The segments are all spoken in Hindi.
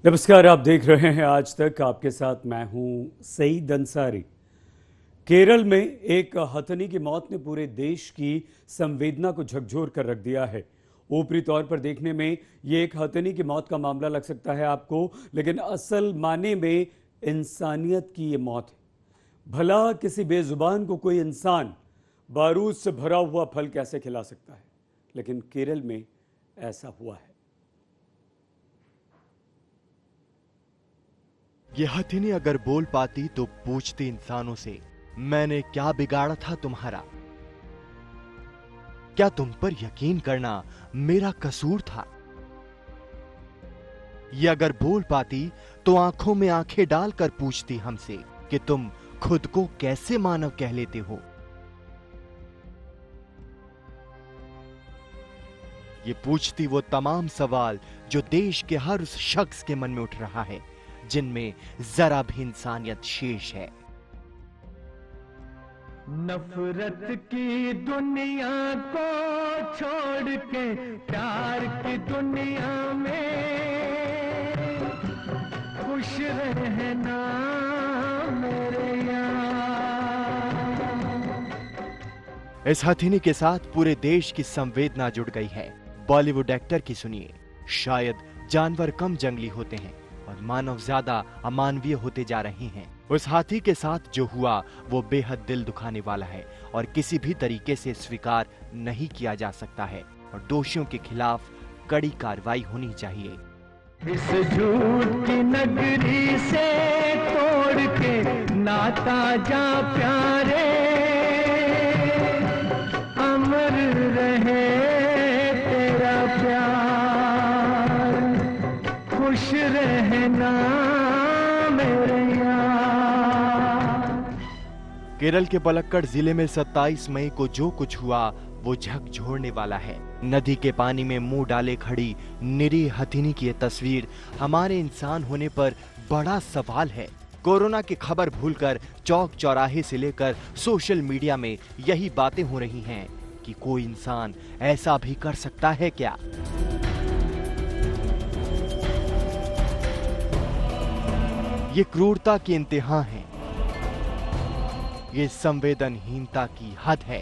नमस्कार, आप देख रहे हैं आज तक। आपके साथ मैं हूं सईद अंसारी। केरल में एक हथनी की मौत ने पूरे देश की संवेदना को झकझोर कर रख दिया है। ऊपरी तौर पर देखने में ये एक हथनी की मौत का मामला लग सकता है आपको, लेकिन असल माने में इंसानियत की ये मौत है। भला किसी बेजुबान को कोई इंसान बारूद से भरा हुआ फल कैसे खिला सकता है? लेकिन केरल में ऐसा हुआ है। ये हथिनी अगर बोल पाती तो पूछती इंसानों से, मैंने क्या बिगाड़ा था तुम्हारा? क्या तुम पर यकीन करना मेरा कसूर था? ये अगर बोल पाती तो आंखों में आंखें डालकर पूछती हमसे कि तुम खुद को कैसे मानव कह लेते हो। ये पूछती वो तमाम सवाल जो देश के हर उस शख्स के मन में उठ रहा है जिनमें जरा भी इंसानियत शेष है। नफरत की दुनिया को छोड़ के प्यार की दुनिया में खुश रहना मेरे यार। इस हथिनी के साथ पूरे देश की संवेदना जुड़ गई है। बॉलीवुड एक्टर की सुनिए, शायद जानवर कम जंगली होते हैं और मानव ज्यादा अमानवीय होते जा रहे हैं। उस हाथी के साथ जो हुआ वो बेहद दिल दुखाने वाला है और किसी भी तरीके से स्वीकार नहीं किया जा सकता है और दोषियों के खिलाफ कड़ी कार्रवाई होनी चाहिए। इस झूठ की नगरी से तोड़ के नाता जा प्यारे, अमर रहे तेरा प्यार, खुश रहना मेरे यार। केरल के पलक्कड़ जिले में 27 मई को जो कुछ हुआ वो झकझोरने वाला है। नदी के पानी में मुंह डाले खड़ी निरीह हथिनी की ये तस्वीर हमारे इंसान होने पर बड़ा सवाल है। कोरोना की खबर भूलकर चौक चौराहे से लेकर सोशल मीडिया में यही बातें हो रही हैं कि कोई इंसान ऐसा भी कर सकता है क्या? ये क्रूरता की इंतहा है, ये संवेदनहीनता की हद है।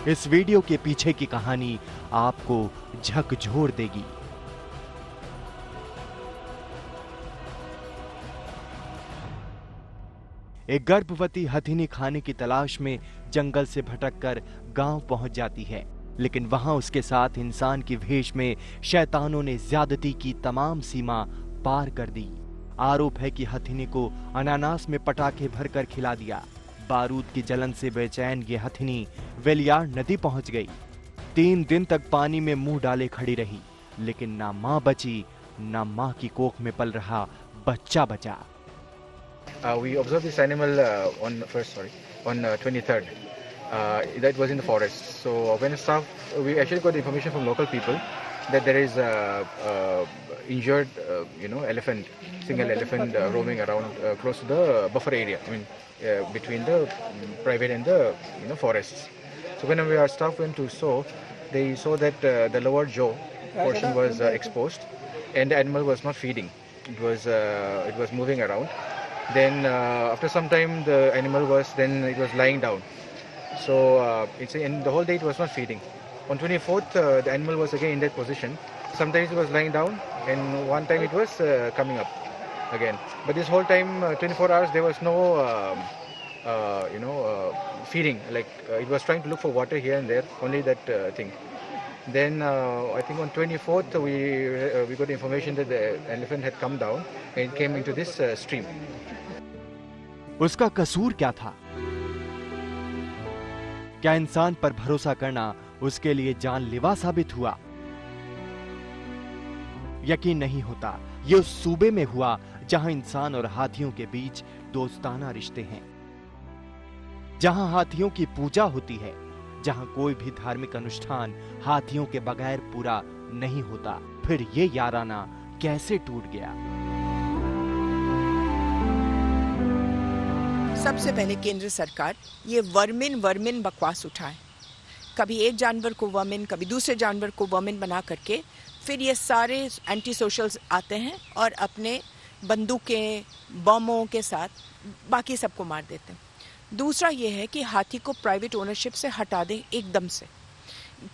इस वीडियो के पीछे की कहानी आपको झकझोर देगी। एक गर्भवती हथिनी खाने की तलाश में जंगल से भटककर गांव पहुंच जाती है, लेकिन वहां उसके साथ इंसान की भेष में शैतानों ने ज्यादती की तमाम सीमा पार कर दी। आरोप है कि हथिनी को अनानास में पटाखे भरकर खिला दिया। बारूद की जलन से बेचैन ये हथिनी वेलियार नदी पहुंच गई। 3 दिन तक पानी में मुंह डाले खड़ी रही, लेकिन ना मां बची, ना मां की कोख में पल रहा बच्चा बचा। We observed this animal on 23rd. That was in the forest. So when staff, we actually got information from local people that there is a injured, elephant, single elephant roaming around close to the buffer area. I mean, between the private and the forests. So when our staff went to saw, they saw that the lower jaw portion was exposed, and the animal was not feeding. It was moving around. Then after some time, the animal was lying down. So in the whole day it was not feeding. On 24th, the animal was again in that position. Sometimes it was lying down, and one time it was coming up again. But this whole time, 24 hours, there was no feeding. Like it was trying to look for water here and there. Only that thing. Then I think on 24th, we got information that the elephant had come down and came into this stream. उसका कसूर क्या था? क्या इंसान पर भरोसा करना उसके लिए जानलेवा साबित हुआ? यकीन नहीं होता। ये उस सूबे में हुआ जहां इंसान और हाथियों के बीच दोस्ताना रिश्ते हैं, जहां हाथियों की पूजा होती है, जहां कोई भी धार्मिक अनुष्ठान हाथियों के बगैर पूरा नहीं होता। फिर ये याराना कैसे टूट गया? सबसे पहले केंद्र सरकार ये वर्मिन बकवास उठाए। कभी एक जानवर को वर्मिन, कभी दूसरे जानवर को वर्मिन बना करके फिर ये सारे एंटी सोशल्स आते हैं और अपने बंदूकें बमों के साथ बाकी सबको मार देते हैं। दूसरा ये है कि हाथी को प्राइवेट ओनरशिप से हटा दें एकदम से।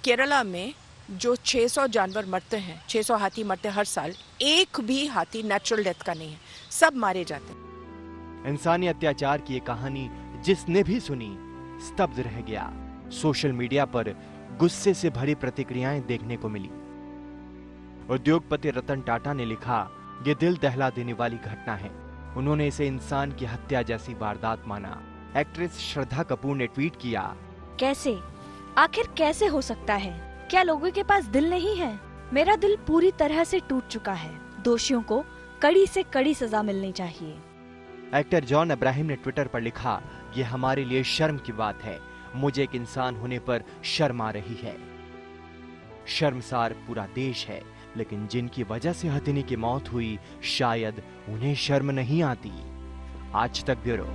केरला में जो 600 जानवर मरते हैं, 600 हाथी मरते हैं हर साल, एक भी हाथी नेचुरल डेथ का नहीं है, सब मारे जाते हैं। इंसानी अत्याचार की ये कहानी जिसने भी सुनी स्तब्ध रह गया। सोशल मीडिया पर गुस्से से भरी प्रतिक्रियाएं देखने को मिली। उद्योगपति रतन टाटा ने लिखा, ये दिल दहला देने वाली घटना है। उन्होंने इसे इंसान की हत्या जैसी वारदात माना। एक्ट्रेस श्रद्धा कपूर ने ट्वीट किया, कैसे, आखिर कैसे हो सकता है? क्या लोगों के पास दिल नहीं है? मेरा दिल पूरी तरह से टूट चुका है। दोषियों को कड़ी से कड़ी सजा मिलनी चाहिए। एक्टर जॉन अब्राहम ने ट्विटर पर लिखा, ये हमारे लिए शर्म की बात है। मुझे एक इंसान होने पर शर्म आ रही है। शर्मसार पूरा देश है, लेकिन जिनकी वजह से हथिनी की मौत हुई, शायद उन्हें शर्म नहीं आती। आज तक ब्यूरो।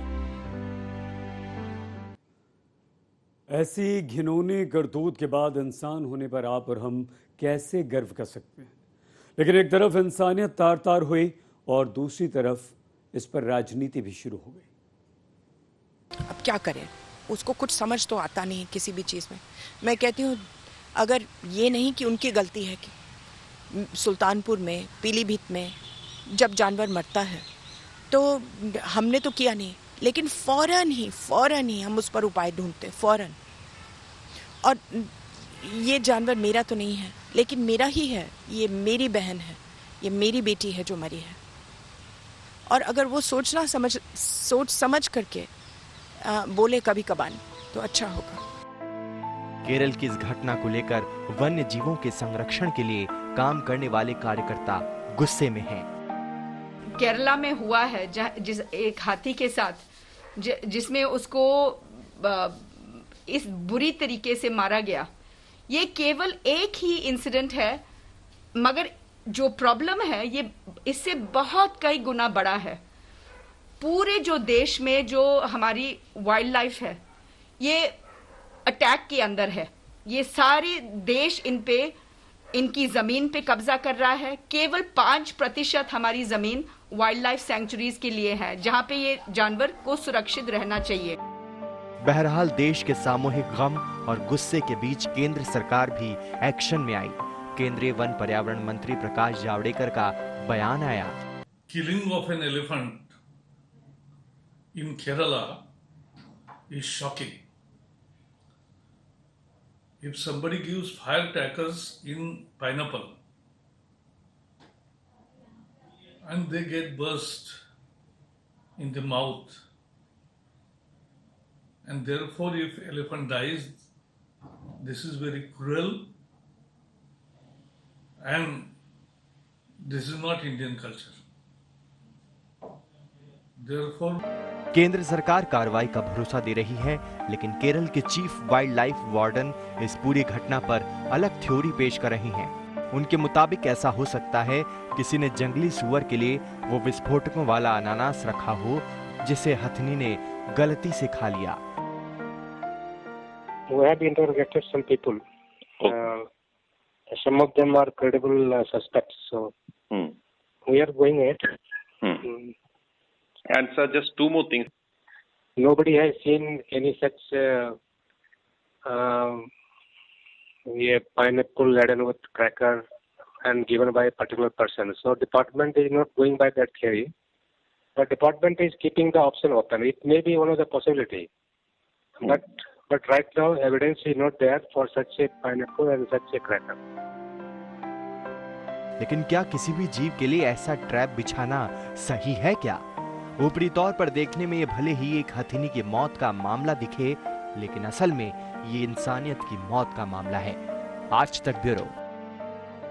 ऐसी घिनौनी करतूत के बाद इंसान होने पर आप और हम कैसे गर्व कर सकते हैं? लेकिन एक तरफ इंसानियत तार तार हुई और दूसरी तरफ इस पर राजनीति भी शुरू हो गई। अब क्या करें, उसको कुछ समझ तो आता नहीं किसी भी चीज़ में। मैं कहती हूँ, अगर ये नहीं कि उनकी गलती है कि सुल्तानपुर में, पीलीभीत में जब जानवर मरता है तो हमने तो किया नहीं, लेकिन फौरन ही हम उस पर उपाय ढूंढते, फौरन। और ये जानवर मेरा तो नहीं है, लेकिन मेरा ही है, ये मेरी बहन है, ये मेरी बेटी है जो मरी है। और अगर वो सोच समझ करके बोले कभी कभार तो अच्छा होगा। केरल की इस घटना को लेकर वन्य जीवों के संरक्षण के लिए काम करने वाले कार्यकर्ता गुस्से में हैं। केरला में हुआ है जिस एक हाथी के साथ जिसमें उसको इस बुरी तरीके से मारा गया। ये केवल एक ही इंसिडेंट है, मगर जो प्रॉब्लम है ये इससे बहुत कई गुना बड़ा है। पूरे जो देश में जो हमारी वाइल्ड लाइफ है ये अटैक के अंदर है। ये सारे देश इनकी जमीन पे कब्जा कर रहा है। केवल 5% हमारी जमीन वाइल्ड लाइफ सेंचुरीज के लिए है, जहां पे ये जानवर को सुरक्षित रहना चाहिए। बहरहाल देश के सामूहिक गम और गुस्से के बीच केंद्र सरकार भी एक्शन में आई। केंद्रीय वन पर्यावरण मंत्री प्रकाश जावड़ेकर का बयान आया, killing of an elephant in Kerala is shocking. If somebody gives firecrackers in pineapple and they get burst in the mouth, and therefore if elephant dies, this is very cruel and this is not Indian culture. Therefore केंद्र सरकार कार्रवाई का भरोसा दे रही है, लेकिन केरल के चीफ वाइल्ड लाइफ वार्डन इस पूरी घटना पर अलग थ्योरी पेश कर रही हैं। उनके मुताबिक ऐसा हो सकता है किसी ने जंगली सुअर के लिए वो विस्फोटकों वाला अनानास रखा हो जिसे हथनी ने गलती से खा लिया। We have interrogated some people. Some of them are credible suspects. So we are going ahead. And sir, just two more things. Nobody has seen any such pineapple laden with cracker and given by a particular person. So department is not going by that theory. The department is keeping the option open. It may be one of the possibility. But right now evidence is not there for such a pineapple and such a cracker. लेकिन क्या किसी भी जीव के लिए ऐसा ट्रैप बिछाना सही है क्या? ऊपरी तौर पर देखने में ये भले ही एक हथिनी की मौत का मामला दिखे, लेकिन असल में ये इंसानियत की मौत का मामला है। आज तक ब्यूरो।